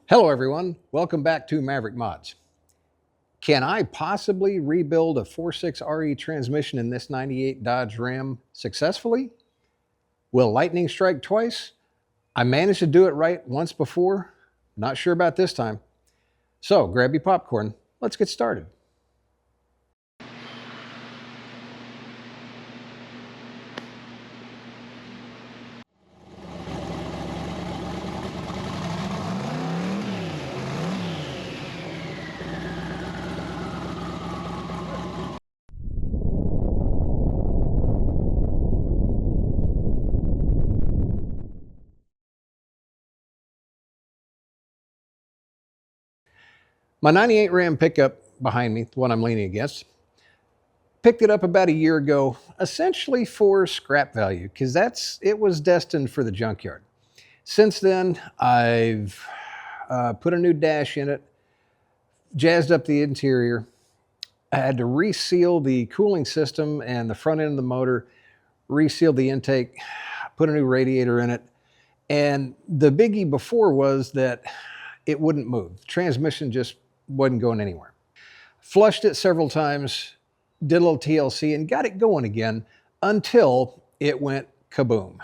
Hello everyone, welcome back to Maverick Mods. Can I possibly rebuild a 4.6 RE transmission in this 98 Dodge Ram successfully? Will lightning strike twice? I managed to do it right once before, not sure about this time. So grab your popcorn, let's get started. My 98 Ram pickup behind me, the one I'm leaning against, picked it up about a year ago, essentially for scrap value, because it was destined for the junkyard. Since then, I've put a new dash in it, jazzed up the interior. I had to reseal the cooling system and the front end of the motor, reseal the intake, put a new radiator in it. And the biggie before was that it wouldn't move. The transmission just wasn't going anywhere. Flushed it several times, did a little TLC and got it going again until it went kaboom.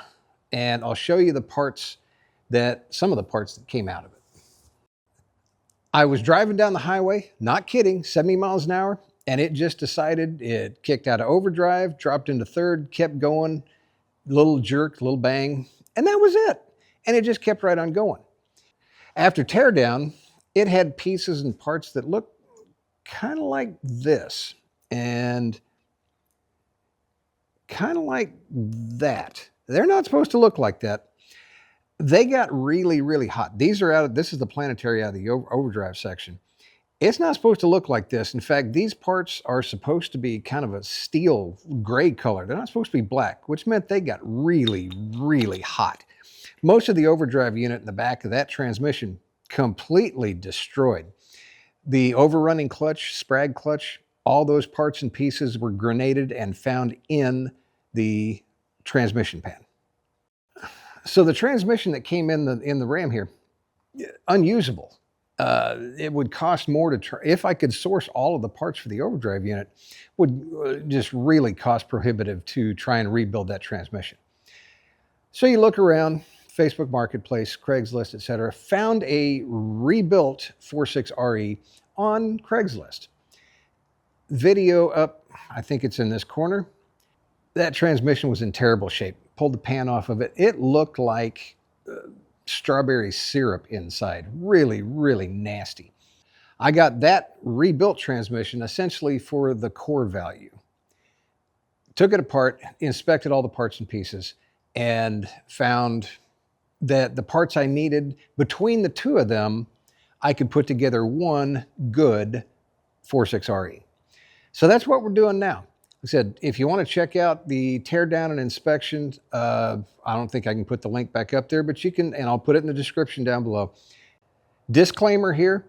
And I'll show you some of the parts that came out of it. I was driving down the highway, not kidding, 70 miles an hour, and it just decided, it kicked out of overdrive, dropped into third, kept going, little jerk, little bang, and that was it. And it just kept right on going. After teardown, it had pieces and parts that looked kind of like this and kind of like that. They're not supposed to look like that. They got really, really hot. This is the planetary out of the overdrive section. It's not supposed to look like this. In fact, these parts are supposed to be kind of a steel gray color. They're not supposed to be black, which meant they got really, really hot. Most of the overdrive unit in the back of that transmission completely destroyed. The overrunning clutch, sprag clutch, all those parts and pieces were grenaded and found in the transmission pan. So the transmission that came in the Ram here, unusable. It would cost more to if I could source all of the parts for the overdrive unit, would just really cost prohibitive to try and rebuild that transmission. So you look around, Facebook Marketplace, Craigslist, etc., found a rebuilt 4.6 RE on Craigslist. Video up, I think it's in this corner. That transmission was in terrible shape. Pulled the pan off of it. It looked like strawberry syrup inside. Really, really nasty. I got that rebuilt transmission essentially for the core value. Took it apart, inspected all the parts and pieces, and found that the parts I needed, between the two of them, I could put together one good 4.6 RE. So that's what we're doing now. I said, if you want to check out the teardown and inspection, I don't think I can put the link back up there, but you can, and I'll put it in the description down below. Disclaimer here,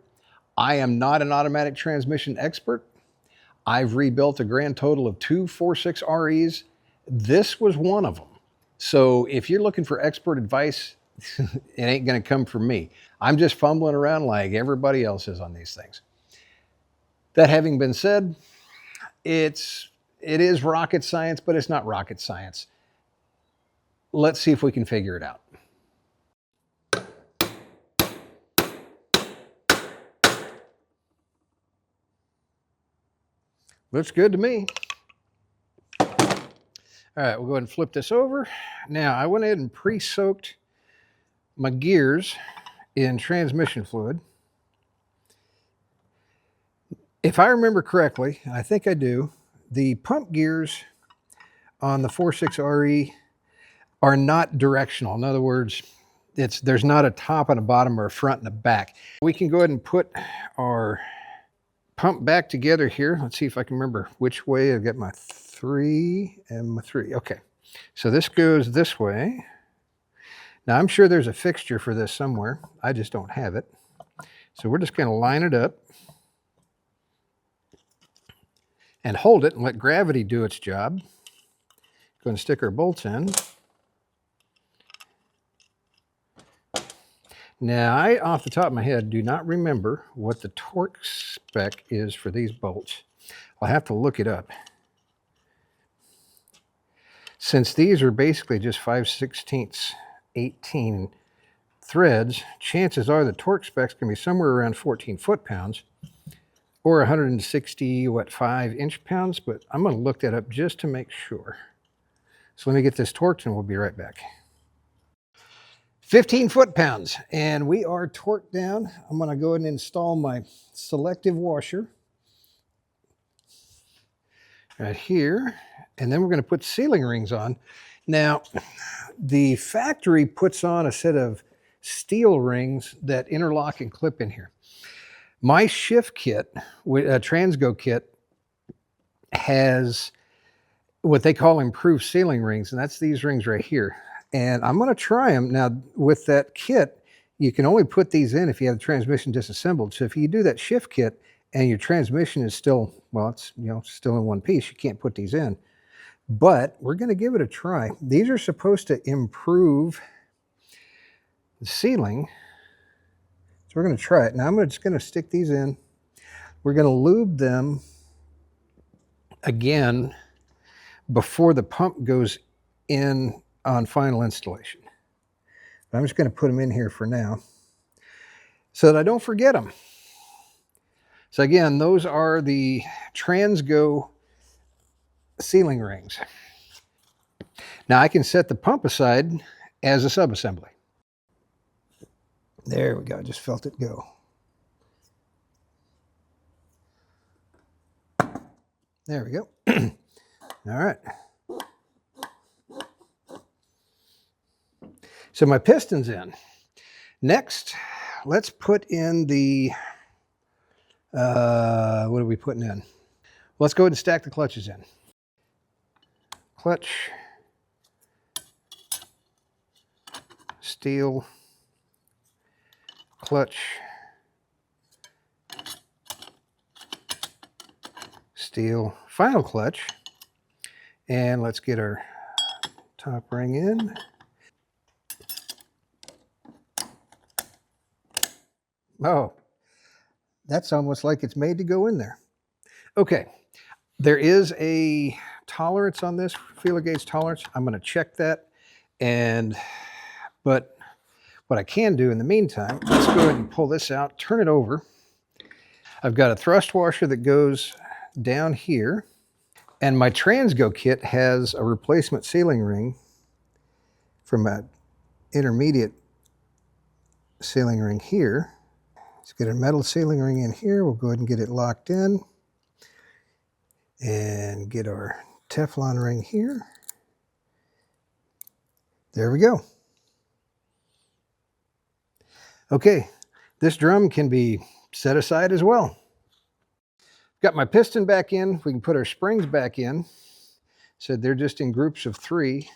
I am not an automatic transmission expert. I've rebuilt a grand total of 2 4.6 REs. This was one of them. So if you're looking for expert advice, it ain't going to come from me. I'm just fumbling around like everybody else is on these things. That having been said, it is rocket science, but it's not rocket science. Let's see if we can figure it out. Looks good to me. All right, we'll go ahead and flip this over. Now, I went ahead and pre-soaked my gears in transmission fluid. If I remember correctly, and I think I do, the pump gears on the 4.6 RE are not directional. In other words, there's not a top and a bottom or a front and a back. We can go ahead and put our pump back together here. Let's see if I can remember which way. I've got my 3 and my 3. Okay, so this goes this way. Now I'm sure there's a fixture for this somewhere. I just don't have it. So we're just going to line it up and hold it and let gravity do its job. Go and stick our bolts in. Now, I, off the top of my head, do not remember what the torque spec is for these bolts. I'll have to look it up. Since these are basically just 5/16 18 threads, chances are the torque specs can be somewhere around 14 foot-pounds or 160, 5 inch-pounds, but I'm going to look that up just to make sure. So let me get this torqued and we'll be right back. 15 foot-pounds, and we are torqued down. I'm going to go ahead and install my selective washer right here, and then we're going to put sealing rings on. Now, the factory puts on a set of steel rings that interlock and clip in here. My shift kit, a Transgo kit, has what they call improved sealing rings, and that's these rings right here. And I'm going to try them. Now, with that kit, you can only put these in if you have the transmission disassembled. So if you do that shift kit and your transmission is still, well, it's still in one piece, you can't put these in. But we're going to give it a try. These are supposed to improve the sealing. So we're going to try it. Now I'm just going to stick these in. We're going to lube them again before the pump goes in on final installation. But I'm just going to put them in here for now so that I don't forget them. So again, those are the Transgo sealing rings. Now I can set the pump aside as a subassembly. There we go, just felt it go. There we go. All right. So my piston's in. Next, let's put in the, what are we putting in? Let's go ahead and stack the clutches in. Clutch, steel, clutch, steel, final clutch, and let's get our top ring in. Oh, that's almost like it's made to go in there. Okay, there is a tolerance on this, feeler gauge tolerance. I'm going to check that, but what I can do in the meantime, let's go ahead and pull this out, turn it over. I've got a thrust washer that goes down here, and my Transgo kit has a replacement sealing ring from an intermediate sealing ring here. Let's get a metal sealing ring in here. We'll go ahead and get it locked in and get our Teflon ring here. There we go. Okay, this drum can be set aside as well. Got my piston back in. We can put our springs back in. So they're just in groups of 3.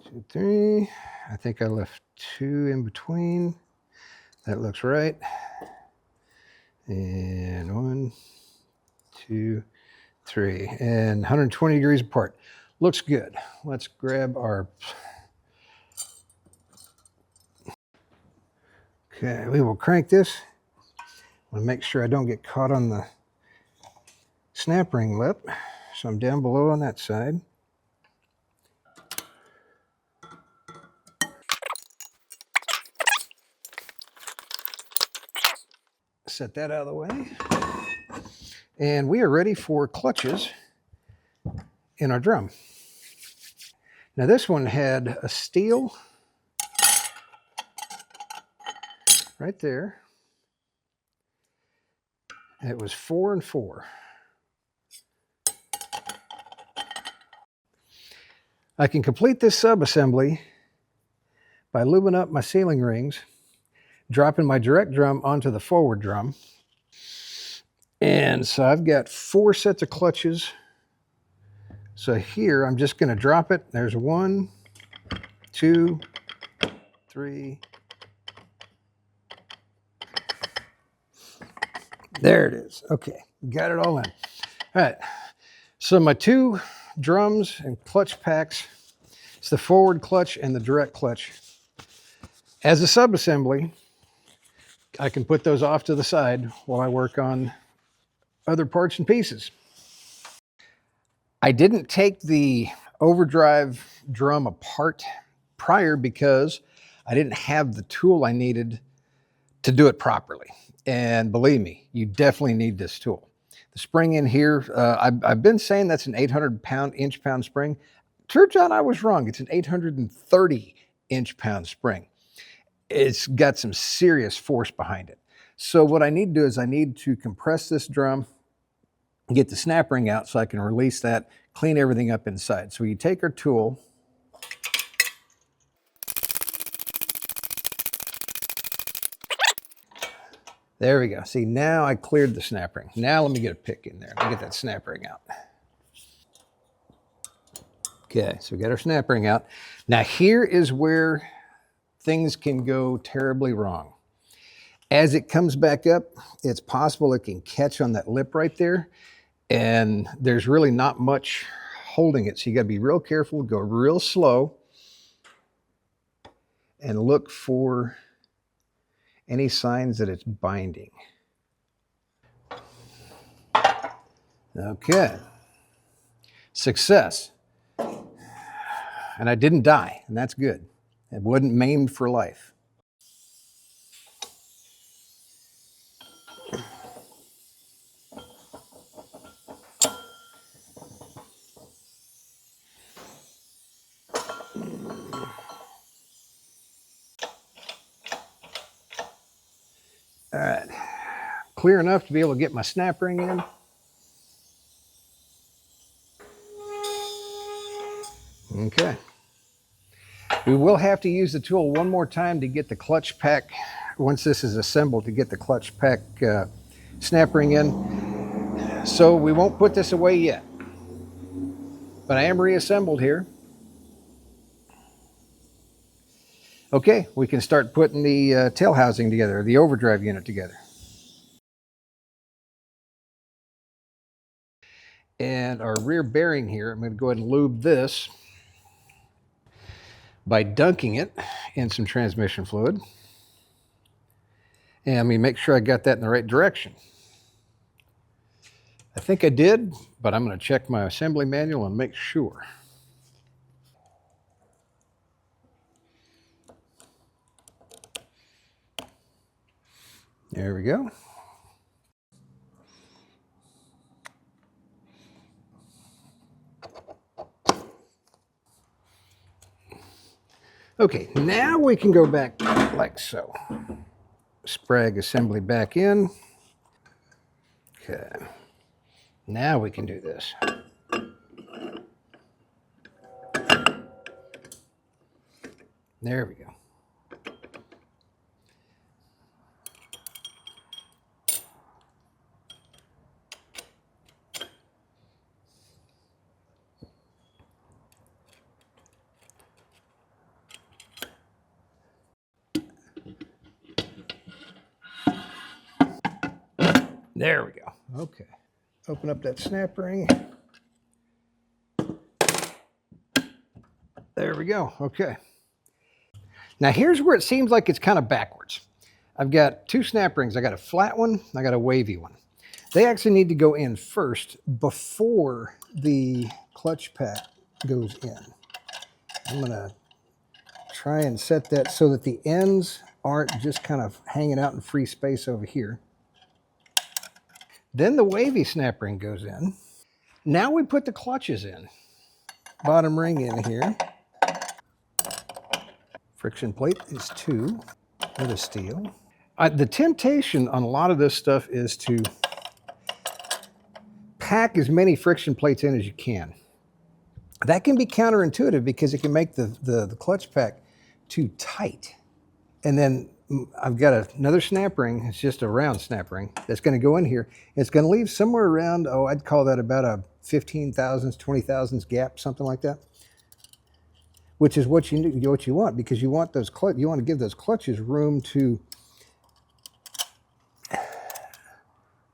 2, 3. I think I left 2 in between. That looks right. And 1, 2, 3. And 120 degrees apart. Looks good. Let's grab our... Okay, we will crank this. I want to make sure I don't get caught on the snap ring lip. So I'm down below on that side. Set that out of the way. And we are ready for clutches in our drum. Now this one had a steel right there. It was 4 and 4. I can complete this subassembly by lubing up my sealing rings, dropping my direct drum onto the forward drum. And so I've got 4 sets of clutches. So here I'm just going to drop it. There's 1, 2, 3. There it is. Okay, got it all in. All right, so my 2 drums and clutch packs, it's the forward clutch and the direct clutch. As a subassembly, I can put those off to the side while I work on other parts and pieces. I didn't take the overdrive drum apart prior because I didn't have the tool I needed to do it properly. And believe me, you definitely need this tool. The spring in here, I've been saying that's an 800 inch-pound spring. Turns out I was wrong. It's an 830 inch-pound spring. It's got some serious force behind it. So what I need to do is I need to compress this drum, get the snap ring out so I can release that, clean everything up inside. So you take our tool, there we go. See, now I cleared the snap ring. Now let me get a pick in there. Let me get that snap ring out. Okay, so we got our snap ring out. Now here is where things can go terribly wrong. As it comes back up, it's possible it can catch on that lip right there, and there's really not much holding it. So you got to be real careful, go real slow, and look for any signs that it's binding. Okay, success. And I didn't die, and that's good. It wasn't maimed for life. All right, clear enough to be able to get my snap ring in. Okay. We will have to use the tool one more time to get the clutch pack, once this is assembled, to get the clutch pack snap ring in. So we won't put this away yet. But I am reassembled here. Okay, we can start putting the tail housing together, the overdrive unit together. And our rear bearing here, I'm going to go ahead and lube this by dunking it in some transmission fluid. And let me make sure I got that in the right direction. I think I did, but I'm going to check my assembly manual and make sure. There we go. Okay, now we can go back like so. Sprag assembly back in. Okay, now we can do this. There we go. There we go. Okay. Open up that snap ring. There we go. Okay. Now here's where it seems like it's kind of backwards. I've got two snap rings. I got a flat one, I got a wavy one. They actually need to go in first before the clutch pack goes in. I'm gonna try and set that so that the ends aren't just kind of hanging out in free space over here. Then the wavy snap ring goes in. Now we put the clutches in. Bottom ring in here. Friction plate is 2 with a steel. The temptation on a lot of this stuff is to pack as many friction plates in as you can. That can be counterintuitive because it can make the clutch pack too tight. And then I've got another snap ring. It's just a round snap ring that's going to go in here. It's going to leave somewhere around, I'd call that about a 15 thousandths, 20 thousandths gap, something like that. Which is what you want, because you want those you want to give those clutches room to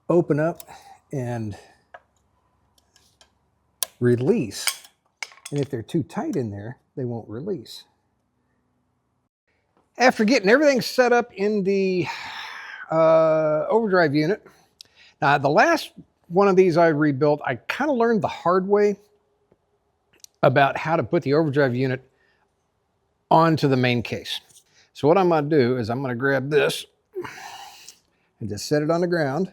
open up and release. And if they're too tight in there, they won't release. After getting everything set up in the overdrive unit, now the last one of these I rebuilt, I kind of learned the hard way about how to put the overdrive unit onto the main case. So what I'm going to do is I'm going to grab this and just set it on the ground.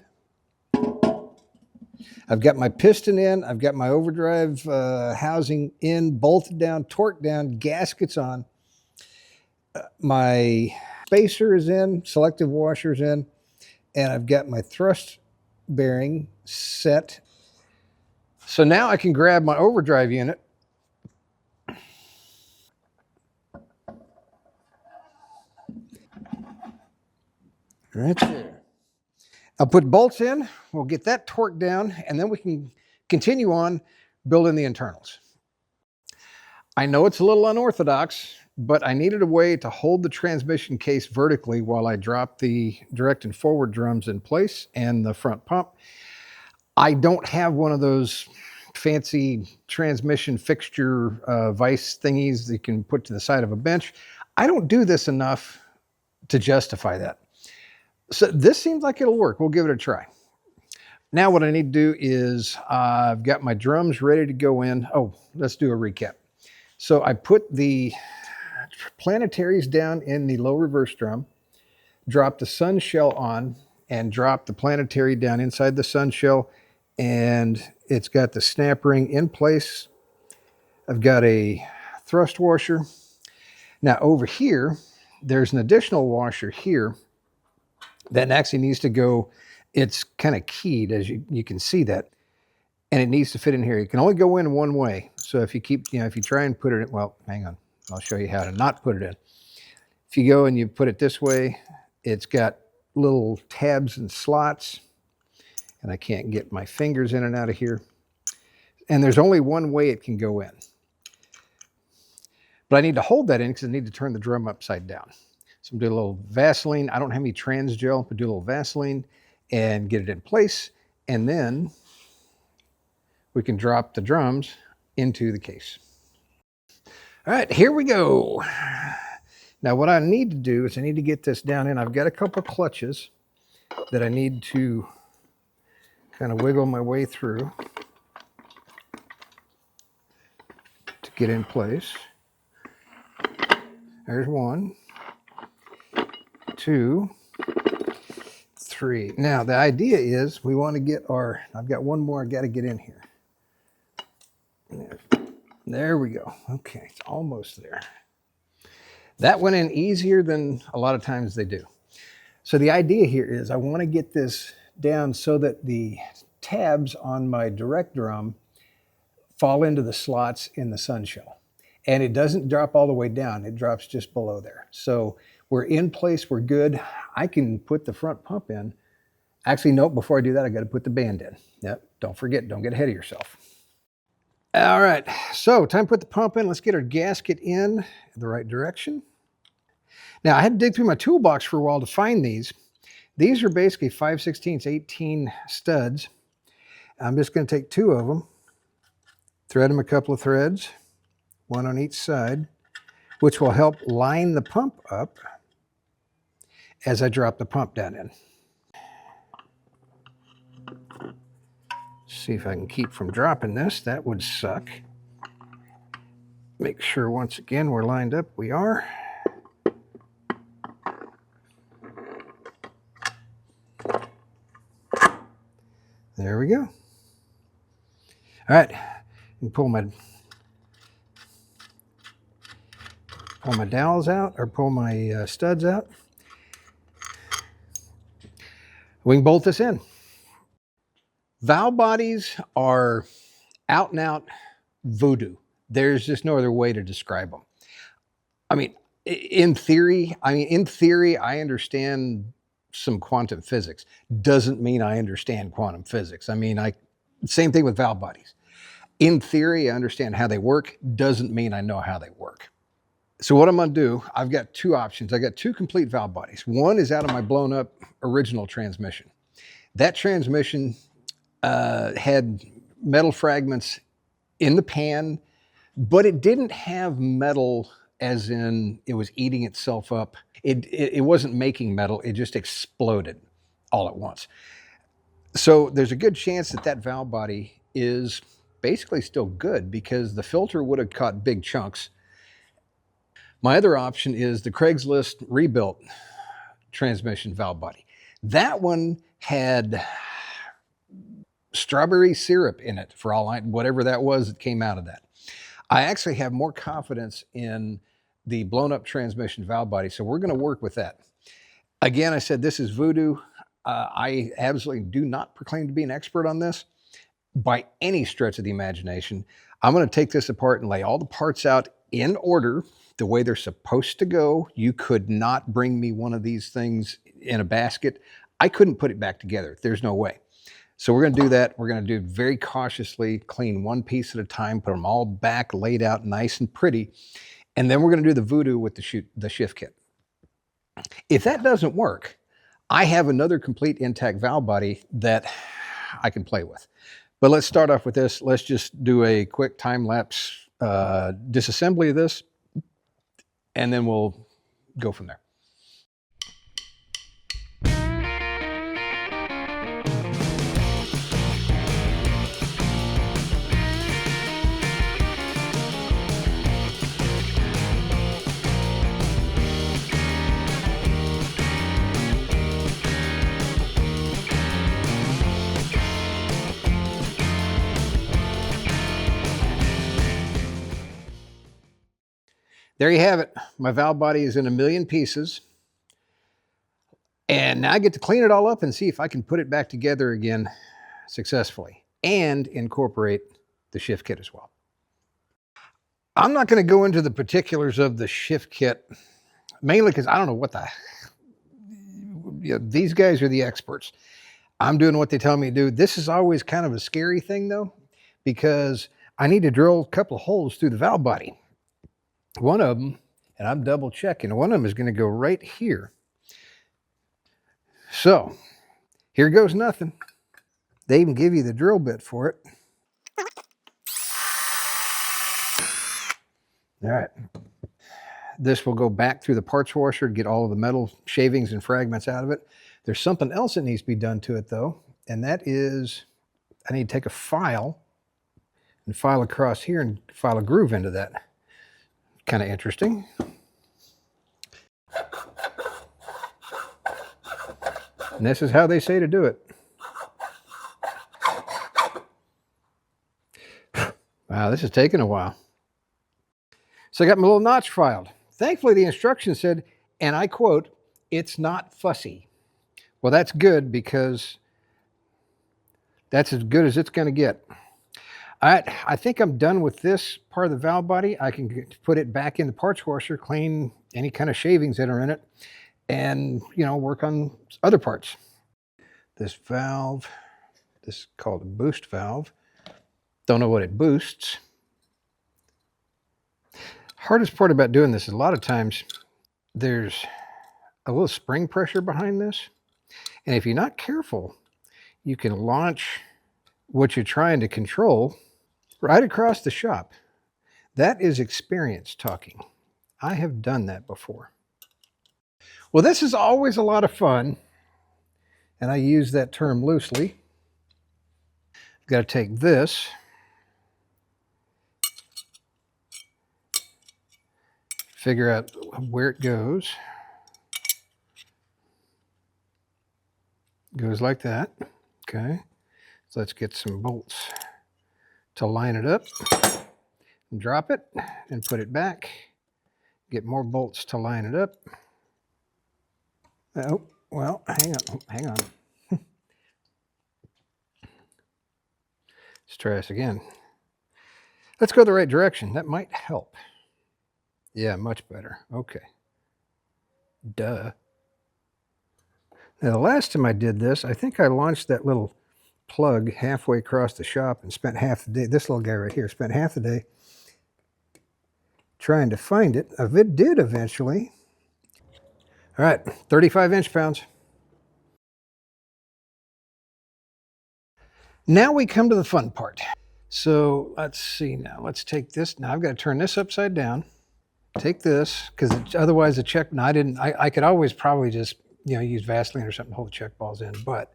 I've got my piston in, I've got my overdrive housing in, bolted down, torqued down, gaskets on. My spacer is in, selective washer's in, and I've got my thrust bearing set. So now I can grab my overdrive unit right there. I'll put bolts in, we'll get that torqued down, and then we can continue on building the internals. I know it's a little unorthodox, but I needed a way to hold the transmission case vertically while I drop the direct and forward drums in place and the front pump. I don't have one of those fancy transmission fixture vise thingies that you can put to the side of a bench. I don't do this enough to justify that. So this seems like it'll work. We'll give it a try. Now what I need to do is I've got my drums ready to go in. Oh, let's do a recap. So I put the planetaries down in the low reverse drum, dropped the sun shell on, and dropped the planetary down inside the sun shell, and it's got the snap ring in place. I've got a thrust washer. Now over here, there's an additional washer here that actually needs to go, it's kind of keyed, as you can see that, and it needs to fit in here. It can only go in one way. So if you keep, if you try and put it in, well, hang on, I'll show you how to not put it in. If you go and you put it this way, it's got little tabs and slots, and I can't get my fingers in and out of here. And there's only one way it can go in. But I need to hold that in because I need to turn the drum upside down. So I'm doing a little Vaseline. I don't have any trans gel, but do a little Vaseline and get it in place. And then we can drop the drums into the case. All right, here we go. Now what I need to do is I need to get this down in. I've got a couple clutches that I need to kind of wiggle my way through to get in place. There's 1, 2, 3. Now the idea is we want to get our, I've got one more I got to get in here. There we go. Okay, it's almost there. That went in easier than a lot of times they do. So the idea here is I want to get this down so that the tabs on my direct drum fall into the slots in the sun shell. And it doesn't drop all the way down. It drops just below there. So we're in place. We're good. I can put the front pump in. Actually, nope. Before I do that, I got to put the band in. Yep. Don't forget. Don't get ahead of yourself. All right. So time to put the pump in. Let's get our gasket in the right direction. Now, I had to dig through my toolbox for a while to find these. These are basically 5/16 18 studs. I'm just going to take 2 of them, thread them a couple of threads, 1 on each side, which will help line the pump up as I drop the pump down in. See if I can keep from dropping this. That would suck. Make sure once again we're lined up. We are. There we go. All right, and pull my dowels out, or pull my studs out. We can bolt this in. Valve bodies are out and out voodoo. There's just no other way to describe them. I mean, in theory, I understand some quantum physics. Doesn't mean I understand quantum physics. I mean, same thing with valve bodies. In theory, I understand how they work. Doesn't mean I know how they work. So what I'm going to do, I've got 2 options. I got 2 complete valve bodies. One is out of my blown up original transmission. That transmission had metal fragments in the pan, but it didn't have metal as in it was eating itself up. It wasn't making metal, it just exploded all at once. So there's a good chance that that valve body is basically still good because the filter would have caught big chunks. My other option is the Craigslist rebuilt transmission valve body. That one had strawberry syrup in it, for all I, whatever that was that came out of that. I actually have more confidence in the blown up transmission valve body, so we're going to work with that. Again, I said this is voodoo. I absolutely do not proclaim to be an expert on this by any stretch of the imagination. I'm going to take this apart and lay all the parts out in order, the way they're supposed to go. You could not bring me one of these things in a basket. I couldn't put it back together. There's no way. So we're going to do that. We're going to do it very cautiously, clean one piece at a time, put them all back, laid out nice and pretty. And then we're going to do the voodoo with the shift kit. If that doesn't work, I have another complete intact valve body that I can play with. But let's start off with this. Let's just do a quick time-lapse disassembly of this, and then we'll go from there. There you have it. My valve body is in a million pieces. And now I get to clean it all up and see if I can put it back together again successfully and incorporate the shift kit as well. I'm not going to go into the particulars of the shift kit, mainly because I don't know what these guys are the experts. I'm doing what they tell me to do. This is always kind of a scary thing though, because I need to drill a couple of holes through the valve body. One of them, and I'm double checking, one of them is going to go right here. So here goes nothing. They even give you the drill bit for it. All right. This will go back through the parts washer to get all of the metal shavings and fragments out of it. There's something else that needs to be done to it though, and that is I need to take a file and file across here and file a groove into that. Kind of interesting. And this is how they say to do it. Wow, this is taking a while. So I got my little notch filed. Thankfully, the instructions said, and I quote, "It's not fussy." Well, that's good because that's as good as it's going to get. All right, I think I'm done with this part of the valve body. I can put it back in the parts washer, clean any kind of shavings that are in it, and work on other parts. This valve, this is called a boost valve. Don't know what it boosts. Hardest part about doing this is a lot of times there's a little spring pressure behind this, and if you're not careful, you can launch what you're trying to control right across the shop. That is experience talking. I have done that before. Well, this is always a lot of fun, and I use that term loosely. I've got to take this, figure out where it goes. Goes like that. Okay. So let's get some bolts to line it up. Drop it and put it back. Get more bolts to line it up. Oh, well, hang on. Let's try this again. Let's go the right direction. That might help. Yeah, much better. Okay. Duh. Now, the last time I did this, I think I launched that little plug halfway across the shop and spent half the day, this little guy right here, spent half the day trying to find it. I did eventually. All right, 35 inch-pounds. Now we come to the fun part. So let's see now. Let's take this. Now I've got to turn this upside down. take this, because otherwise the check, no, I could always probably just, use Vaseline or something to hold the check balls in, but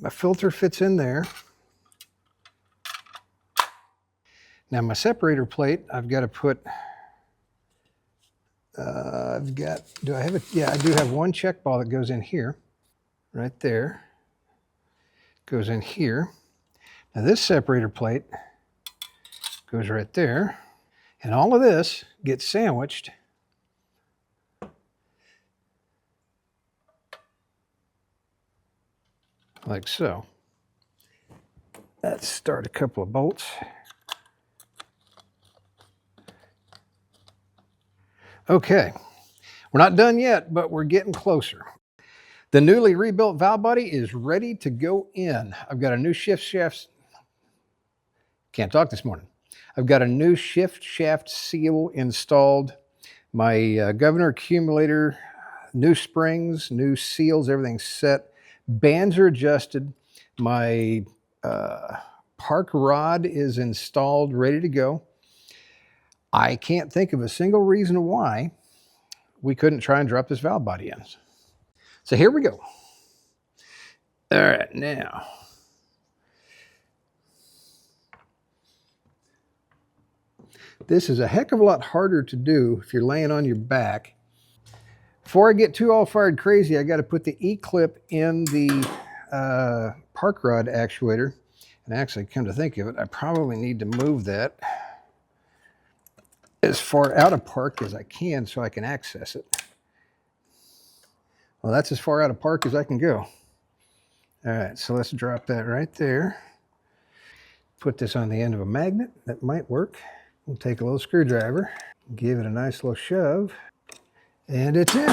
my filter fits in there. Now my separator plate, I've got to put, do I have it? Yeah, I do have one check ball that goes in here, right there. Goes in here. Now this separator plate goes right there. And all of this gets sandwiched like so. Let's start a couple of bolts. Okay, we're not done yet, but we're getting closer. The newly rebuilt valve body is ready to go in. I've got a new shift shaft. Can't talk this morning. I've got a new shift shaft seal installed. My governor accumulator, new springs, new seals, everything's set. Bands are adjusted. My park rod is installed, ready to go. I can't think of a single reason why we couldn't try and drop this valve body in. So here we go. All right, now. This is a heck of a lot harder to do if you're laying on your back. Before I get too all fired crazy, I got to put the E-clip in the park rod actuator. And actually, come to think of it, I probably need to move that as far out of park as I can so I can access it. Well, that's as far out of park as I can go. All right, so let's drop that right there. Put this on the end of a magnet. That might work. We'll take a little screwdriver, give it a nice little shove, and it's in.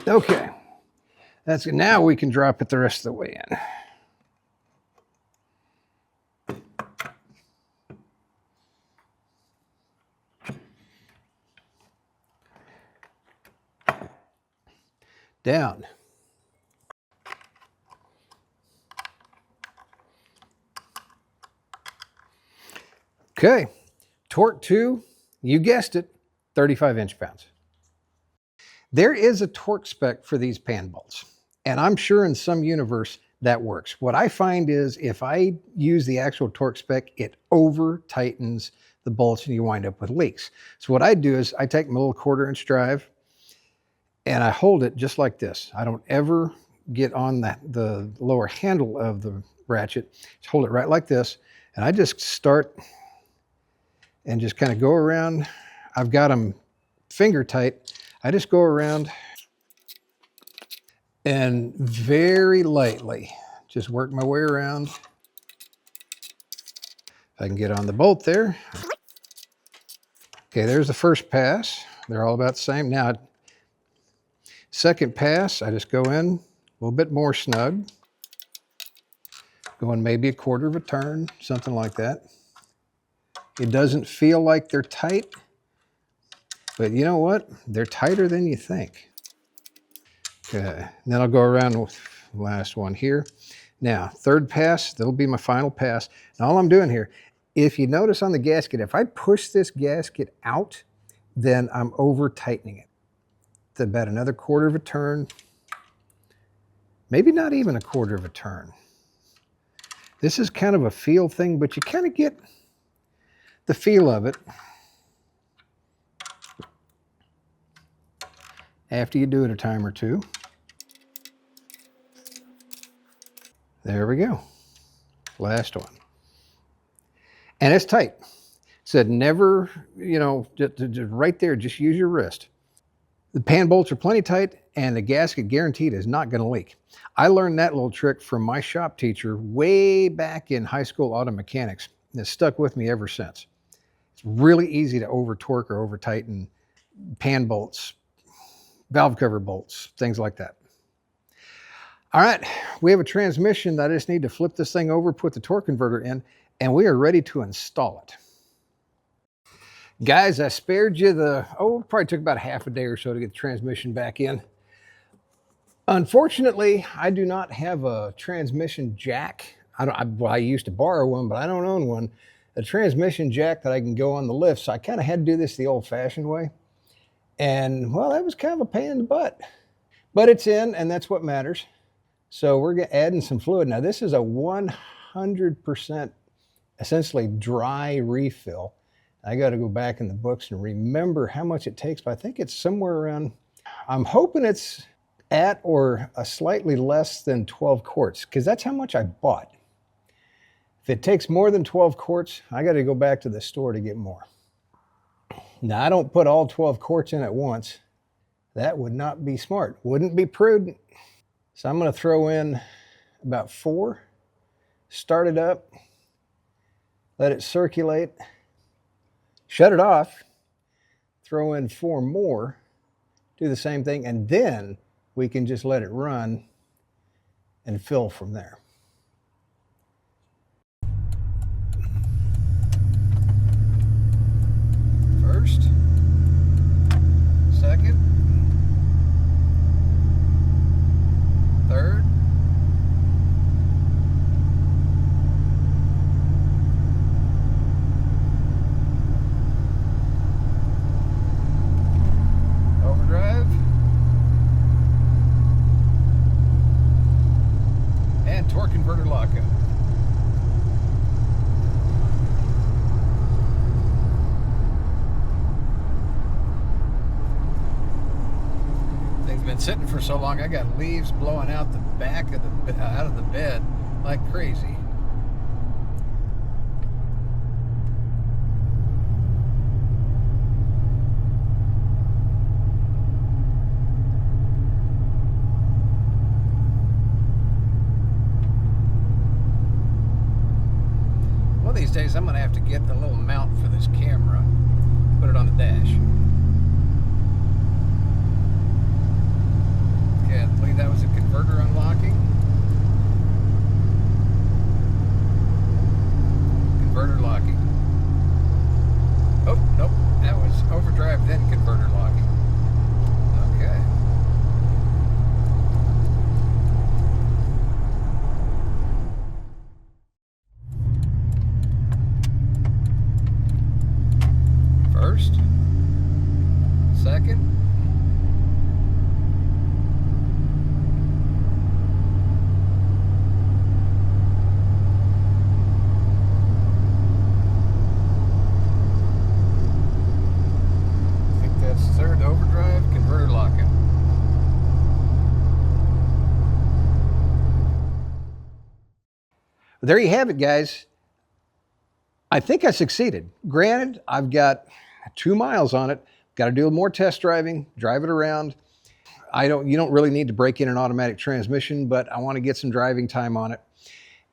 Okay, that's it. Now we can drop it the rest of the way in. Down. Okay, torque 2, you guessed it, 35 inch-pounds. There is a torque spec for these pan bolts, and I'm sure in some universe that works. What I find is if I use the actual torque spec, it over tightens the bolts and you wind up with leaks. So what I do is I take my little 1/4 inch drive and I hold it just like this. I don't ever get on the lower handle of the ratchet. Just hold it right like this, and I just start and just kind of go around. I've got them finger tight. I just go around and very lightly just work my way around. If I can get on the bolt there. Okay, there's the first pass. They're all about the same. Now, second pass, I just go in a little bit more snug. Going maybe a 1/4 of a turn, something like that. It doesn't feel like they're tight, but you know what? They're tighter than you think. Okay, and then I'll go around with the last one here. Now, third pass, that'll be my final pass. And all I'm doing here, if you notice on the gasket, if I push this gasket out, then I'm over tightening it. It's about another 1/4 of a turn, maybe not even a 1/4 of a turn. This is kind of a feel thing, but you kind of get the feel of it after you do it a time or two. There we go. Last one. And it's tight. Said never, just right there, just use your wrist. The pan bolts are plenty tight and the gasket guaranteed is not going to leak. I learned that little trick from my shop teacher way back in high school auto mechanics, and it's stuck with me ever since. It's really easy to over torque or over tighten pan bolts, valve cover bolts, things like that. All right, we have a transmission that I just need to flip this thing over, put the torque converter in, and we are ready to install it. Guys, I spared you it probably took about half a day or so to get the transmission back in. Unfortunately, I do not have a transmission jack. I used to borrow one, but I don't own one. a transmission jack that I can go on the lift. So I kind of had to do this the old-fashioned way. And, well, that was kind of a pain in the butt. But it's in, and that's what matters. So we're adding some fluid. Now, this is a 100% essentially dry refill. I got to go back in the books and remember how much it takes, but I think it's somewhere around, I'm hoping it's at or a slightly less than 12 quarts, because that's how much I bought. If it takes more than 12 quarts, I got to go back to the store to get more. Now, I don't put all 12 quarts in at once. That would not be smart. Wouldn't be prudent. So I'm going to throw in about 4, start it up, let it circulate, shut it off, throw in 4 more, do the same thing, and then we can just let it run and fill from there. First, second, third, overdrive, and torque converter lockup. Thing's been sitting for so long, I got leaves blowing out the back of the bed like crazy. One of these days I'm going to have to get the little mount for this camera, put it on the dash. Okay, I believe that was a converter unlocking. Converter locking. Oh, nope, that was overdrive then converter locking. Okay. First, second, I think that's third, overdrive, converter locking. There you have it, guys. I think I succeeded. Granted, I've got 2 miles on it. Got to do more test driving, drive it around. You don't really need to break in an automatic transmission, but I want to get some driving time on it.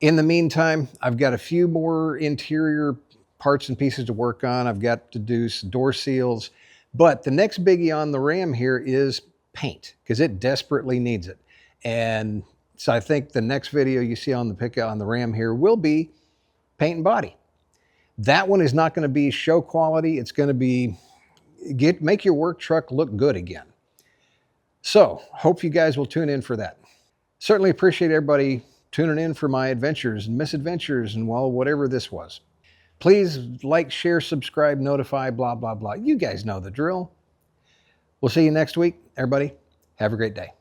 In the meantime, I've got a few more interior parts and pieces to work on. I've got to do some door seals, but the next biggie on the Ram here is paint, because it desperately needs it. And so I think the next video you see on the Ram here will be paint and body. That one is not going to be show quality. It's going to be make your work truck look good again. So hope you guys will tune in for that. Certainly appreciate everybody tuning in for my adventures and misadventures and, well, whatever this was. Please like, share, subscribe, notify, blah, blah, blah. You guys know the drill. We'll see you next week. Everybody, have a great day.